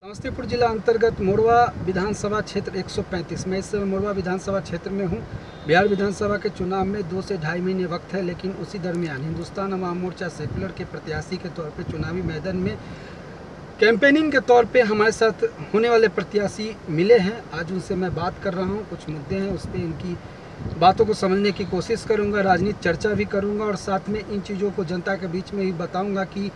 समस्तीपुर जिला अंतर्गत मोरवा विधानसभा क्षेत्र 135 में इस समय मोरवा विधानसभा क्षेत्र में हूं। बिहार विधानसभा के चुनाव में 2 से ढाई महीने वक्त है, लेकिन उसी दरमियान हिंदुस्तान अवाम मोर्चा सेकुलर के प्रत्याशी के तौर पे चुनावी मैदान में कैंपेनिंग के तौर पे हमारे साथ होने वाले प्रत्याशी मिले हैं। आज उनसे मैं बात कर रहा हूँ, कुछ मुद्दे हैं उस पर इनकी बातों को समझने की कोशिश करूँगा, राजनीतिक चर्चा भी करूँगा और साथ में इन चीज़ों को जनता के बीच में भी बताऊँगा कि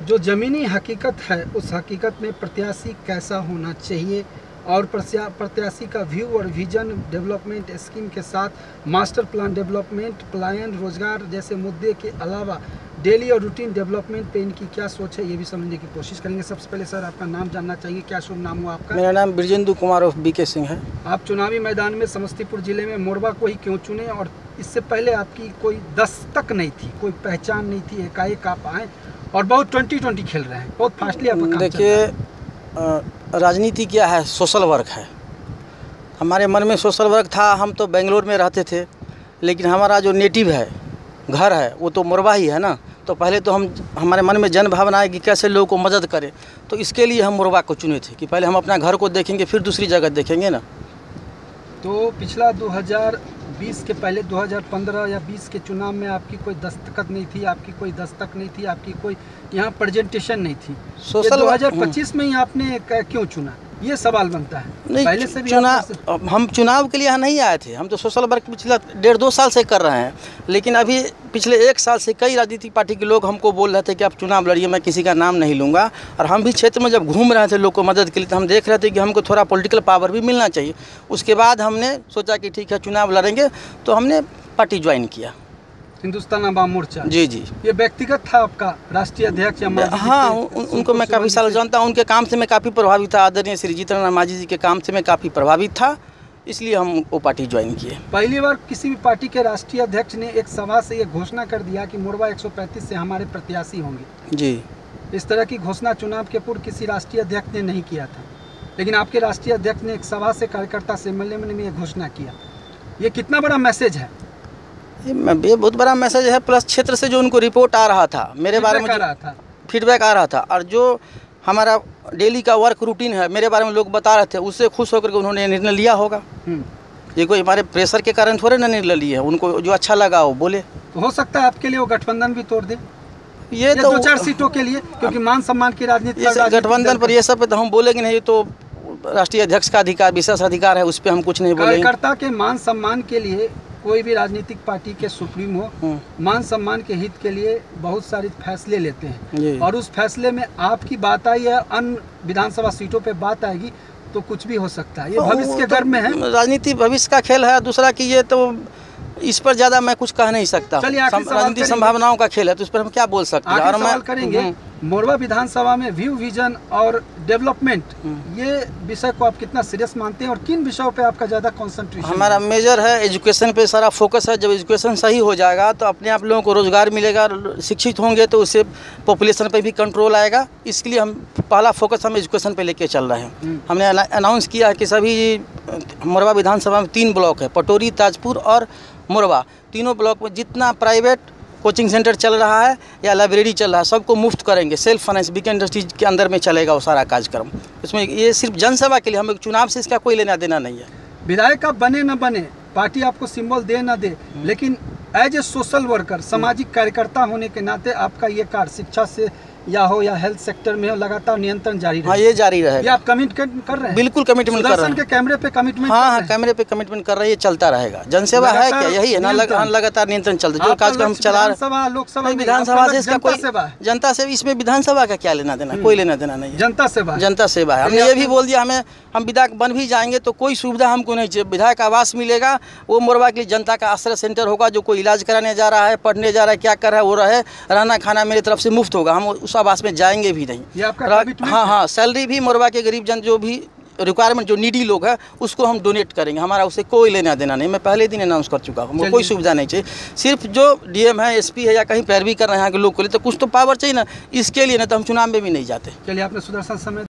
जो ज़मीनी हकीकत है उस हकीकत में प्रत्याशी कैसा होना चाहिए और प्रत्याशी का व्यू और विजन डेवलपमेंट स्कीम के साथ मास्टर प्लान डेवलपमेंट, पलायन, रोजगार जैसे मुद्दे के अलावा डेली और रूटीन डेवलपमेंट पे इनकी क्या सोच है ये भी समझने की कोशिश करेंगे। सबसे पहले सर आपका नाम जानना चाहिए, क्या शुभ नाम हुआ आपका? मेरा नाम ब्रजेंदु कुमार उर्फ बीके सिंह है। आप चुनावी मैदान में समस्तीपुर जिले में मोरवा को ही क्यों चुने और इससे पहले आपकी कोई दस्तक नहीं थी, कोई पहचान नहीं थी, एकाएक आप आए और बहुत 2020 खेल रहे हैं, बहुत फास्टली आपका काम देखिए, राजनीति क्या है, सोशल वर्क है। हमारे मन में सोशल वर्क था। हम तो बेंगलोर में रहते थे, लेकिन हमारा जो नेटिव है, घर है, वो तो मोरवा ही है ना। तो पहले तो हमारे मन में जन भावना है कि कैसे लोगों को मदद करें, तो इसके लिए हम मोरवा को चुने थे कि पहले हम अपना घर को देखेंगे फिर दूसरी जगह देखेंगे ना। तो पिछला 2020 के पहले 2015 या 20 के चुनाव में आपकी कोई दस्तखत नहीं थी, आपकी कोई दस्तक नहीं थी, आपकी कोई यहाँ प्रेजेंटेशन नहीं थी। सोशल 2025 में ही आपने क्यों चुना, ये सवाल बनता है। नहीं, पहले से भी हम चुनाव के लिए यहाँ नहीं आए थे। हम तो सोशल वर्क पिछला 1.5-2 साल से कर रहे हैं, लेकिन अभी पिछले 1 साल से कई राजनीतिक पार्टी के लोग हमको बोल रहे थे कि आप चुनाव लड़िए, मैं किसी का नाम नहीं लूँगा। और हम भी क्षेत्र में जब घूम रहे थे लोग को मदद के लिए, तो हम देख रहे थे कि हमको थोड़ा पॉलिटिकल पावर भी मिलना चाहिए। उसके बाद हमने सोचा कि ठीक है चुनाव लड़ेंगे, तो हमने पार्टी ज्वाइन किया, हिंदुस्तान अवाम मोर्चा। जी। ये व्यक्तिगत था आपका राष्ट्रीय अध्यक्ष या? हाँ, उनको मैं काफ़ी साल जानता हूँ, उनके काम से मैं काफ़ी प्रभावित था। आदरणीय श्री जीतन राम मांझी जी के काम से मैं काफ़ी प्रभावित था, इसलिए हम वो पार्टी ज्वाइन किए। पहली बार किसी भी पार्टी के राष्ट्रीय अध्यक्ष ने एक सभा से ये घोषणा कर दिया कि मोरवा 135 से हमारे प्रत्याशी होंगे। जी, इस तरह की घोषणा चुनाव के पूर्व किसी राष्ट्रीय अध्यक्ष ने नहीं किया था, लेकिन आपके राष्ट्रीय अध्यक्ष ने एक सभा से कार्यकर्ता सम्मेलन में ये घोषणा किया। ये कितना बड़ा मैसेज है? ये बहुत बड़ा मैसेज है। प्लस क्षेत्र से जो उनको रिपोर्ट आ रहा था, मेरे बारे में फीडबैक आ रहा था, और जो हमारा डेली का वर्क रूटीन है, मेरे बारे में लोग बता रहे थे, उससे खुश होकर के उन्होंने निर्णय लिया होगा। ये कोई हमारे प्रेशर के कारण थोड़े ना निर्णय लिए है, उनको जो अच्छा लगा वो बोले। तो हो सकता है आपके लिए वो गठबंधन भी तोड़ दे, ये तो 2-4 सीटों के लिए, क्योंकि मान सम्मान की राजनीति, गठबंधन पर ये सब तो हम बोलेंगे नहीं। तो राष्ट्रीय अध्यक्ष का अधिकार, विशेष अधिकार है, उस पर हम कुछ नहीं बोलेंगे। कार्यकर्ता के मान सम्मान के लिए कोई भी राजनीतिक पार्टी के सुप्रीमो मान सम्मान के हित के लिए बहुत सारे फैसले लेते हैं, और उस फैसले में आपकी बात आई है, अन्य विधानसभा सीटों पे बात आएगी तो कुछ भी हो सकता है। ये भविष्य के घर में है, राजनीति भविष्य का खेल है। दूसरा कि ये तो इस पर ज़्यादा मैं कुछ कह नहीं सकता। राजनीतिक संभावनाओं का खेल है, तो इस पर हम क्या बोल सकते हैं। और मैं करेंगे मोरवा विधानसभा में व्यू, विजन और डेवलपमेंट, ये विषय को आप कितना सीरियस मानते हैं और किन विषयों पे आपका ज़्यादा कंसंट्रेशन? हमारा मेजर है एजुकेशन पे, सारा फोकस है। जब एजुकेशन सही हो जाएगा तो अपने आप लोगों को रोजगार मिलेगा, शिक्षित होंगे तो उससे पॉपुलेशन पे भी कंट्रोल आएगा। इसके लिए हम पहला फोकस हम एजुकेशन पे लेके चल रहे हैं। हमने अनाउंस किया है कि सभी मोरवा विधानसभा में 3 ब्लॉक है, पटोरी, ताजपुर और मोरवा। तीनों ब्लॉक में जितना प्राइवेट कोचिंग सेंटर चल रहा है या लाइब्रेरी चल रहा है, सबको मुफ्त करेंगे। सेल्फ फाइनेंस बीके इंडस्ट्रीज के अंदर में चलेगा वो सारा कार्यक्रम। इसमें ये सिर्फ जनसेवा के लिए, हम चुनाव से इसका कोई लेना देना नहीं है। विधायक आप बने न बने, पार्टी आपको सिंबल दे न दे, लेकिन एज ए सोशल वर्कर, सामाजिक कार्यकर्ता होने के नाते आपका ये कार्य शिक्षा से या हो या हेल्थ सेक्टर में हो, लगातार नियंत्रण जारी रहे। हाँ, ये जारी रहेगा। ये आप कमिटमेंट कर रहे हैं? बिल्कुल कमिटमेंट कर रहे हैं। के कैमरे पे कमिटमेंट? हाँ, कैमरे पे कमिटमेंट कर रहे हैं। ये चलता रहेगा। जनसेवा है क्या, यही है ना, लगातार नियंत्रण चलता है। जो कार्यक्रम चला लोकसभा विधानसभा से इसका कोई जनता से, इसमें विधानसभा का क्या लेना देना, कोई लेना देना नहीं है। जनता सेवा है। हमने ये भी बोल दिया, हम विधायक बन भी जाएंगे तो कोई सुविधा हमको नहीं चाहिए। विधायक आवास मिलेगा, वो मोरवा के लिए जनता का आश्रय सेंटर होगा। जो कोई इलाज कराने जा रहा है, पढ़ने जा रहा है, क्या कर रहा है, वो रहे। रहना खाना मेरी तरफ से मुफ्त होगा, हम उस आवास में जाएंगे भी नहीं। ये आपका हाँ, सैलरी भी मोरवा के गरीब जन जो भी रिक्वायरमेंट, जो नीडी लोग हैं, उसको हम डोनेट करेंगे। हमारा उससे कोई लेना देना नहीं। मैं पहले दिन अनाउंस कर चुका हूँ, हमको कोई सुविधा नहीं चाहिए। सिर्फ जो डीएम है, एसपी है, या कहीं पैरवी कर रहे हैं यहाँ के लोग को लिए, तो कुछ तो पावर चाहिए ना, इसके लिए ना तो हम चुनाव में भी नहीं जाते। चलिए, आपने सुदर्शन समय